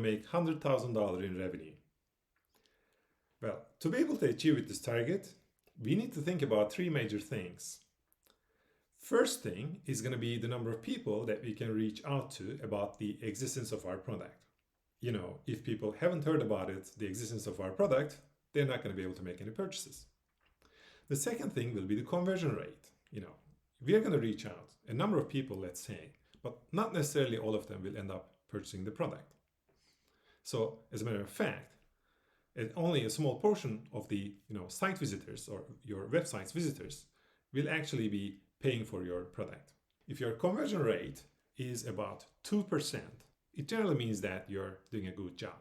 to make $100,000 in revenue. Well, to be able to achieve this target, we need to think about three major things. First thing is going to be the number of people that we can reach out to about the existence of our product. If people haven't heard about it, the existence of our product, they're not going to be able to make any purchases. The second thing will be the conversion rate. We are going to reach out a number of people, let's say, but not necessarily all of them will end up purchasing the product. So as a matter of fact, only a small portion of the site visitors or your website's visitors will actually be paying for your product. If your conversion rate is about 2%, it generally means that you're doing a good job.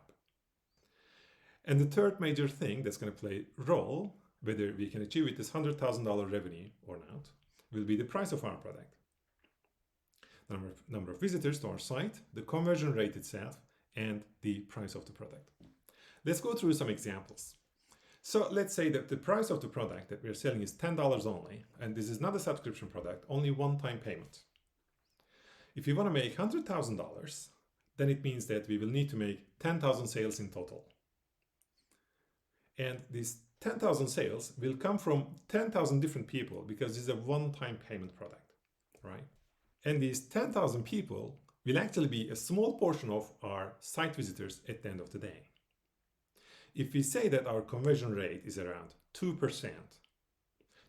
And the third major thing that's going to play a role, whether we can achieve it this $100,000 revenue or not, will be the price of our product. Number of visitors to our site, the conversion rate itself, and the price of the product. Let's go through some examples. So let's say that the price of the product that we're selling is $10 only, and this is not a subscription product, only one-time payment. If you want to make $100,000, then it means that we will need to make 10,000 sales in total. And these 10,000 sales will come from 10,000 different people because this is a one-time payment product, right? And these 10,000 people will actually be a small portion of our site visitors at the end of the day. If we say that our conversion rate is around 2%,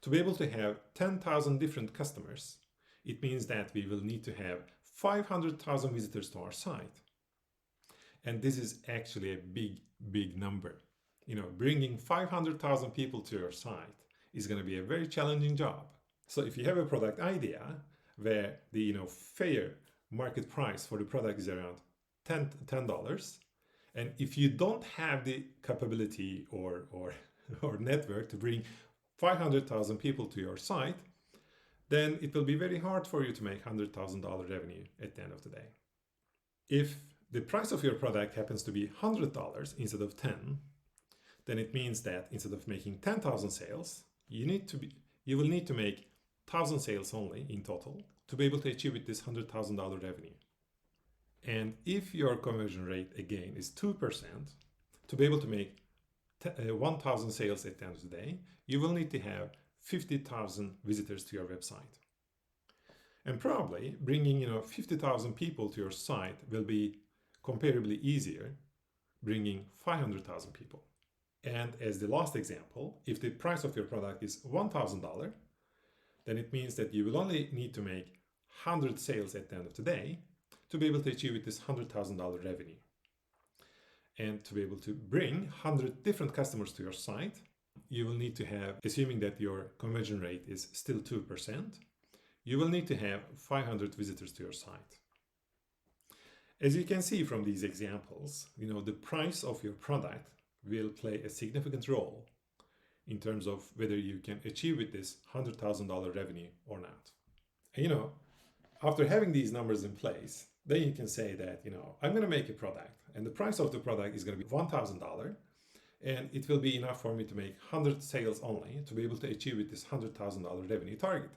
to be able to have 10,000 different customers, it means that we will need to have 500,000 visitors to our site. And this is actually a big, big number. Bringing 500,000 people to your site is going to be a very challenging job. So if you have a product idea where the fair market price for the product is around $10, and if you don't have the capability or network to bring 500,000 people to your site, then it will be very hard for you to make $100,000 revenue at the end of the day. If the price of your product happens to be $100 instead of 10, then it means that instead of making 10,000 sales, you will need to make 1,000 sales only in total to be able to achieve this $100,000 revenue. And if your conversion rate again is 2%, to be able to make 1,000 sales at the end of the day, you will need to have 50,000 visitors to your website. And probably bringing 50,000 people to your site will be comparably easier bringing 500,000 people. And as the last example, if the price of your product is $1,000, then it means that you will only need to make 100 sales at the end of the day to be able to achieve this $100,000 revenue. And to be able to bring 100 different customers to your site, you will need to have, assuming that your conversion rate is still 2%, you will need to have 500 visitors to your site. As you can see from these examples, the price of your product will play a significant role in terms of whether you can achieve with this $100,000 revenue or not. And after having these numbers in place, then you can say that, I'm going to make a product and the price of the product is going to be $1,000 and it will be enough for me to make 100 sales only to be able to achieve with this $100,000 revenue target.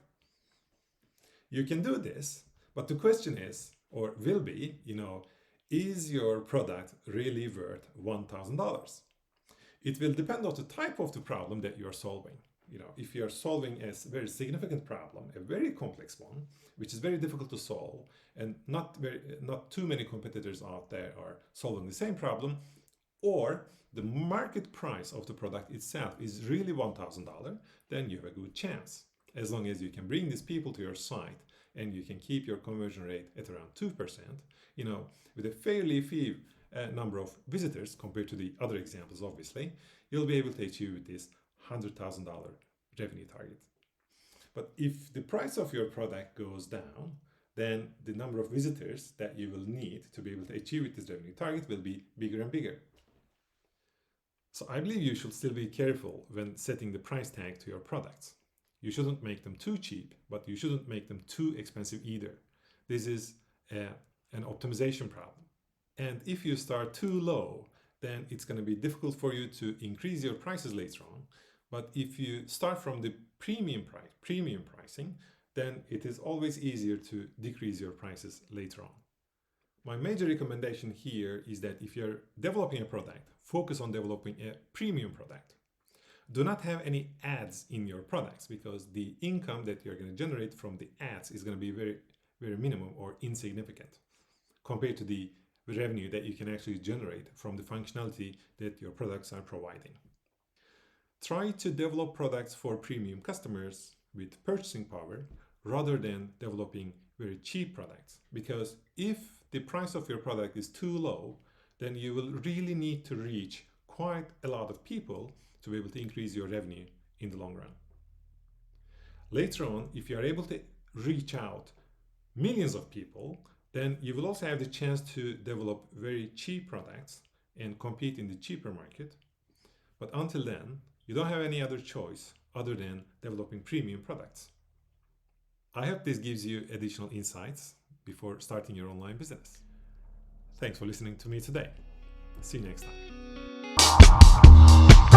You can do this, but the question is, or will be, is your product really worth $1,000? It will depend on the type of the problem that you're solving. If you're solving a very significant problem, a very complex one, which is very difficult to solve, and not too many competitors out there are solving the same problem, or the market price of the product itself is really $1,000, then you have a good chance. As long as you can bring these people to your site and you can keep your conversion rate at around 2%, with a fairly few number of visitors compared to the other examples, obviously, you'll be able to achieve this $100,000 revenue target. But if the price of your product goes down, then the number of visitors that you will need to be able to achieve this revenue target will be bigger and bigger. So I believe you should still be careful when setting the price tag to your products. You shouldn't make them too cheap, but you shouldn't make them too expensive either. This is an optimization problem. And if you start too low, then it's going to be difficult for you to increase your prices later on. But if you start from the premium pricing, then it is always easier to decrease your prices later on. My major recommendation here is that if you're developing a product, focus on developing a premium product. Do not have any ads in your products, because the income that you're going to generate from the ads is going to be very, very minimum or insignificant compared to the revenue that you can actually generate from the functionality that your products are providing. Try to develop products for premium customers with purchasing power rather than developing very cheap products, because if the price of your product is too low, then you will really need to reach quite a lot of people to be able to increase your revenue in the long run. Later on, if you are able to reach out millions of people, then you will also have the chance to develop very cheap products and compete in the cheaper market. But until then, you don't have any other choice other than developing premium products. I hope this gives you additional insights before starting your online business. Thanks for listening to me today. See you next time.